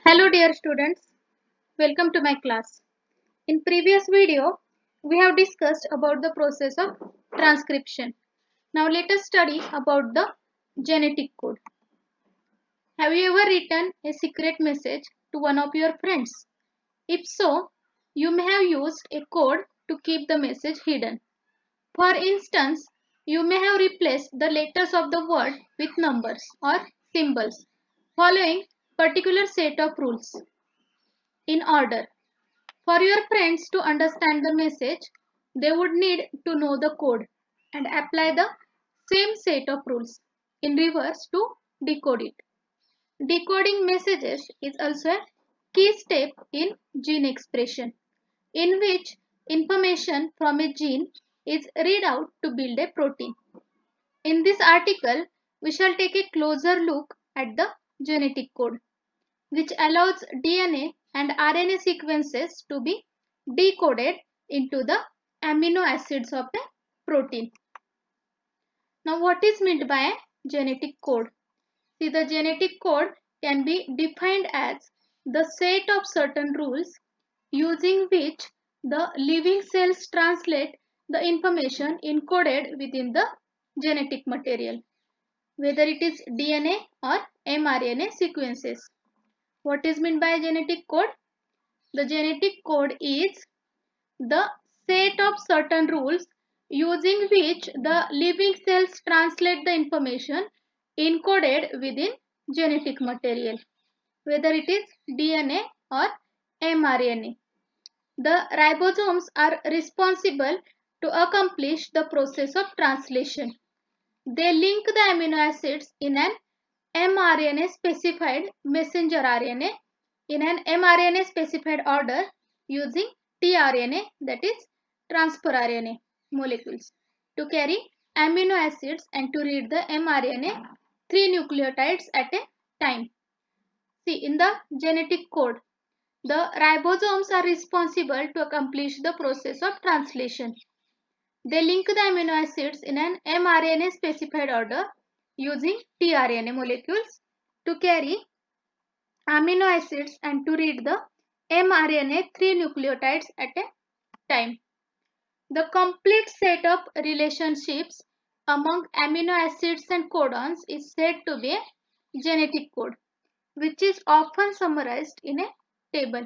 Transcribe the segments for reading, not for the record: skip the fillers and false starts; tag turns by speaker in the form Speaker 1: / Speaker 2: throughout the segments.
Speaker 1: Hello dear students, welcome to my class. In previous video, we have discussed about the process of transcription. Now let us study about the genetic code. Have you ever written a secret message to one of your friends? If so, you may have used a code to keep the message hidden. For instance, you may have replaced the letters of the word with numbers or symbols following particular set of rules in order. For your friends to understand the message, they would need to know the code and apply the same set of rules in reverse to decode it. Decoding messages is also a key step in gene expression, in which information from a gene is read out to build a protein. In this article, we shall take a closer look at the genetic code, which allows DNA and RNA sequences to be decoded into the amino acids of a protein. Now, what is meant by a genetic code? See, the genetic code can be defined as the set of certain rules using which the living cells translate the information encoded within the genetic material, whether it is DNA or mRNA sequences. What is meant by genetic code? The genetic code is the set of certain rules using which the living cells translate the information encoded within genetic material, whether it is DNA or mRNA. The ribosomes are responsible to accomplish the process of translation. They link the amino acids in an mRNA specified messenger RNA in an mRNA specified order using tRNA, that is transfer RNA molecules, to carry amino acids and to read the mRNA 3 nucleotides at a time. See, in the genetic code, the ribosomes are responsible to accomplish the process of translation. They link the amino acids in an mRNA specified order using tRNA molecules to carry amino acids and to read the mRNA 3 nucleotides at a time. The complete set of relationships among amino acids and codons is said to be a genetic code, which is often summarized in a table.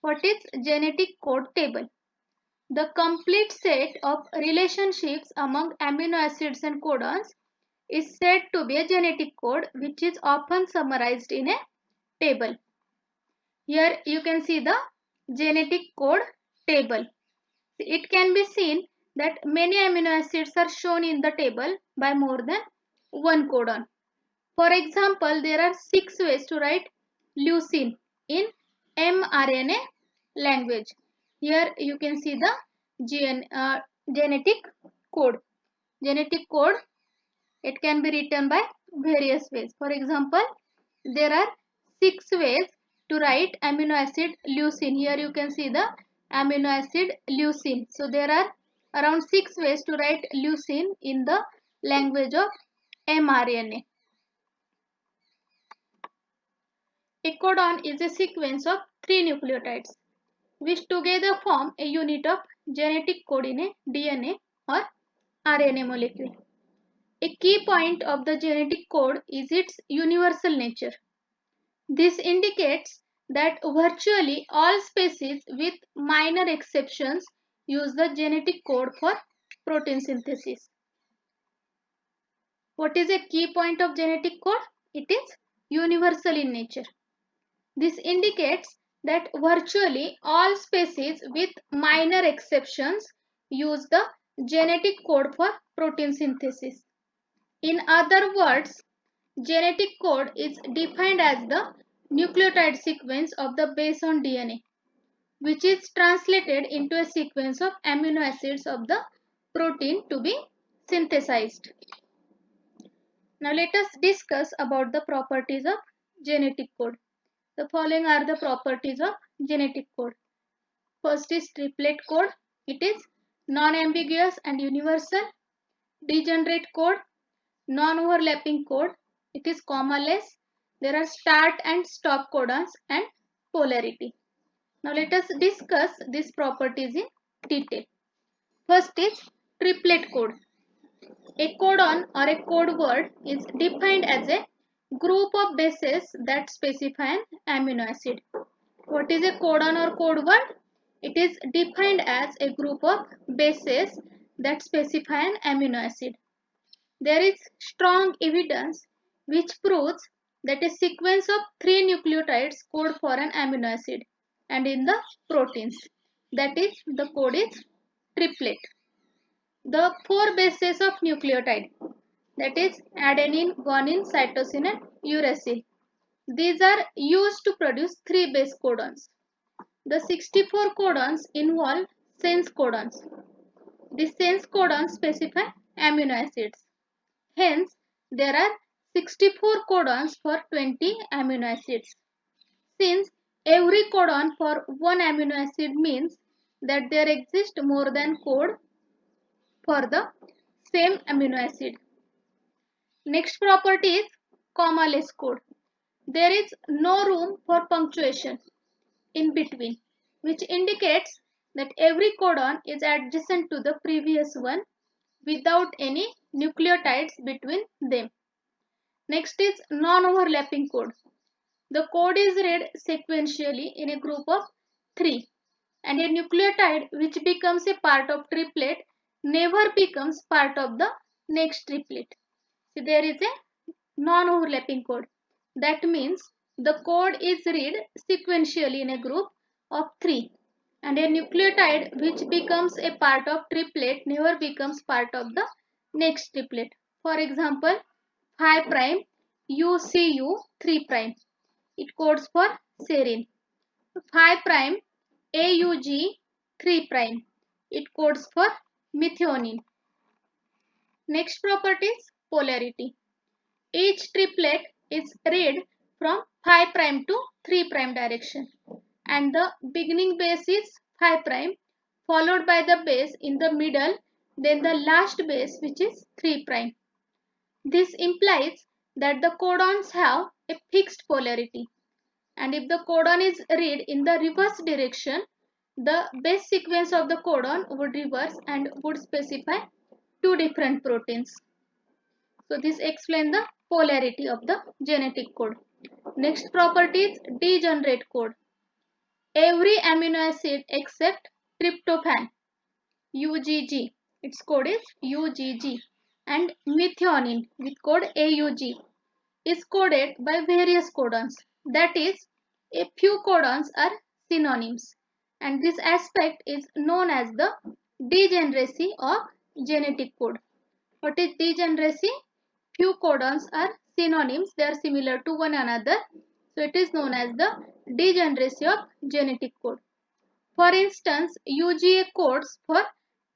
Speaker 1: What is genetic code table? The complete set of relationships among amino acids and codons is said to be a genetic code, which is often summarized in a table. Here you can see the genetic code table. It can be seen that many amino acids are shown in the table by more than one codon. For example, there are 6 ways to write leucine in mRNA language. Here you can see the genetic code. Genetic code, it can be written by various ways. For example, there are 6 ways to write amino acid leucine. Here you can see the amino acid leucine. So there are around 6 ways to write leucine in the language of mRNA. A codon is a sequence of 3 nucleotides which together form a unit of genetic code in a DNA or RNA molecule. A key point of the genetic code is its universal nature. This indicates that virtually all species, with minor exceptions, use the genetic code for protein synthesis. What is a key point of genetic code? It is universal in nature. This indicates that virtually all species, with minor exceptions, use the genetic code for protein synthesis. In other words, genetic code is defined as the nucleotide sequence of the base on DNA, which is translated into a sequence of amino acids of the protein to be synthesized. Now let us discuss about the properties of genetic code. The following are the properties of genetic code. First is triplet code. It is non-ambiguous and universal. Degenerate code, non-overlapping code. It is commaless. There are start and stop codons and polarity. Now let us discuss these properties in detail. First is triplet code. A codon or a code word is defined as a group of bases that specify an amino acid. What is a codon or code word? It is defined as a group of bases that specify an amino acid. There is strong evidence which proves that a sequence of 3 nucleotides code for an amino acid, and in the proteins, that is, the code is triplet. The 4 bases of nucleotide, that is adenine, guanine, cytosine and uracil, these are used to produce 3 base codons. The 64 codons involve sense codons. The sense codons specify amino acids. Hence, there are 64 codons for 20 amino acids. Since every codon for one amino acid means that there exists more than code for the same amino acid. Next property is comma-less code. There is no room for punctuation in between, which indicates that every codon is adjacent to the previous one without any nucleotides between them. Next is non-overlapping code. The code is read sequentially in a group of 3, and a nucleotide which becomes a part of triplet never becomes part of the next triplet. So there is a non-overlapping code. That means the code is read sequentially in a group of 3, and a nucleotide which becomes a part of triplet never becomes part of the next triplet. For example, 5' UCU 3'. It codes for serine. 5' AUG 3'. It codes for methionine. Next property is polarity. Each triplet is read from 5' to 3' direction, and the beginning base is 5', followed by the base in the middle, then the last base which is 3'. This implies that the codons have a fixed polarity, and if the codon is read in the reverse direction, the base sequence of the codon would reverse and would specify 2 different proteins. So this explains the polarity of the genetic code. Next property is degenerate code. Every amino acid except tryptophan, UGG, its code is UGG, and methionine with code AUG is coded by various codons. That is, a few codons are synonyms, and this aspect is known as the degeneracy of genetic code. What is degeneracy? Few codons are synonyms, they are similar to one another, so it is known as the degeneracy of genetic code. For instance, UGA codes for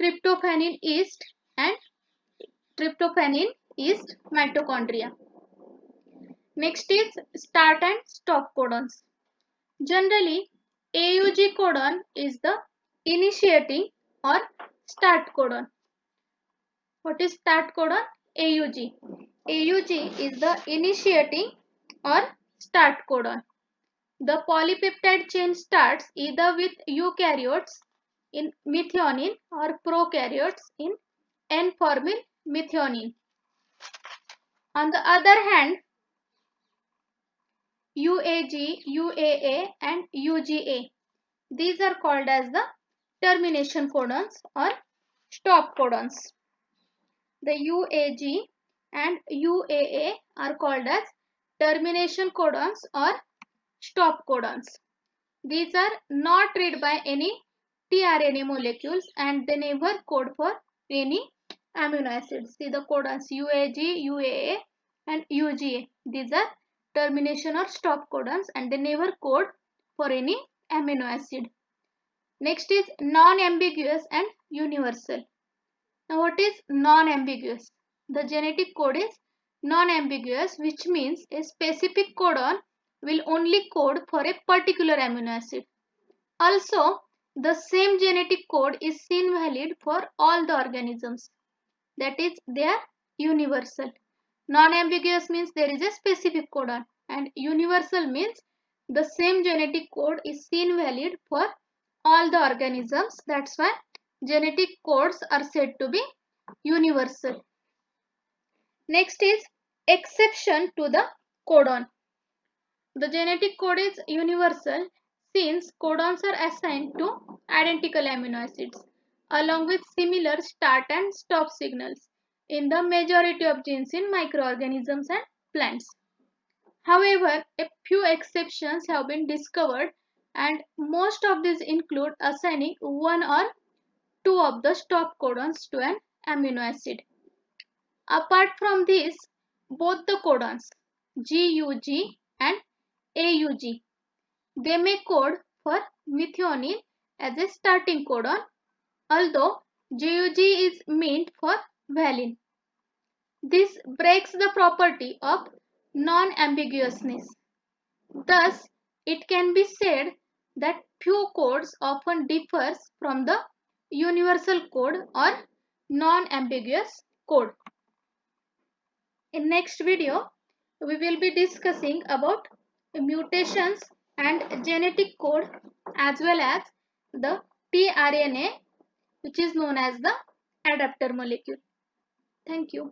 Speaker 1: tryptophan yeast and tryptophan yeast mitochondria. Next is start and stop codons. Generally, AUG codon is the initiating or start codon. What is start codon? AUG. AUG is the initiating or start codon. The polypeptide chain starts either with eukaryotes in methionine or prokaryotes in N-formyl methionine. On the other hand, UAG, UAA and UGA, these are called as the termination codons or stop codons. The UAG and UAA are called as termination codons or stop codons. These are not read by any tRNA molecules and they never code for any amino acids. See the codons UAG, UAA and UGA. These are termination or stop codons and they never code for any amino acid. Next is non-ambiguous and universal. Now what is non-ambiguous? The genetic code is non-ambiguous, which means a specific codon will only code for a particular amino acid. Also, the same genetic code is seen valid for all the organisms. That is, they are universal. Non-ambiguous means there is a specific codon. and universal means the same genetic code is seen valid for all the organisms. That's why genetic codes are said to be universal. Next is exception to the codon. The genetic code is universal since codons are assigned to identical amino acids along with similar start and stop signals in the majority of genes in microorganisms and plants. However, a few exceptions have been discovered, and most of these include assigning one or two of the stop codons to an amino acid. Apart from this, both the codons GUG and AUG, they may code for methionine as a starting codon, although GUG is meant for valine. This breaks the property of non-ambiguousness. Thus, it can be said that few codes often differs from the universal code or non-ambiguous code. In next video, we will be discussing about mutations and genetic code as well as the tRNA, which is known as the adapter molecule. Thank you.